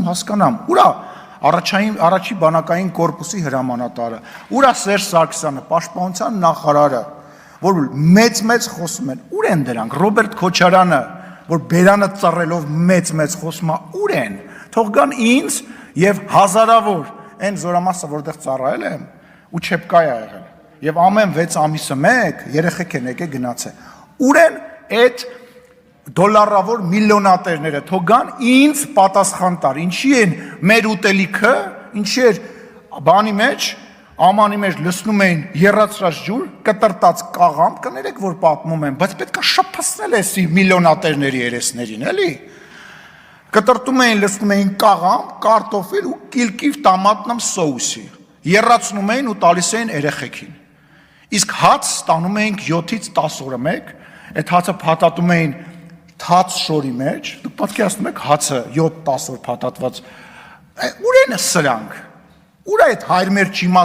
ուզում հասկանամ, ուրա առաջի բանակային կորպուսի հրամանատարը, ուրա Սերժ Սարգսյանը, պաշտպանության նախարարը, որ մեծ խոսում են, ուր են դրանք, Ռոբերտ Քոչարյանը, որ բերանը ծռելով մեծ խոսում է, ուր են, թող գան ինձ եւ հազարավոր այն զորամասը, որտեղ ծառայել եմ, ու չեպկայ ա եղել, եւ ամեն 6 ամիսը մեկ երեխեք են եկե գնացել, ուր են այդ դոլարավոր միլիոնատերները, թող գան ինձ պատասխան տար, ինչի են մեր ուտելիքը, ինչի էր բանի մեջ, ամանի մեջ լսնում էին եռացրած ջուր, կտրտած կաղամբ, կներեք որ պատմում են, բայց պետք է շփացնել էսի միլիոնատերների երեսներին, էլի։ Կտրտում էին, լսնում էին կաղամբ, կարտոֆիլ ու կիլկիվ տամատնամ սոուսի, եռացնում էին ու տալիս էին երեխեքին։ Իսկ հաց ստանում էինք 7-ից 10 օրը մեկ, այդ հացը փաթաթում էին թաց շորի մեջ, դուք պատկերացնում եք հացը 7-10 օր փաթաթված, ուր են սրանք, ուր է այդ հայր մեր չիմա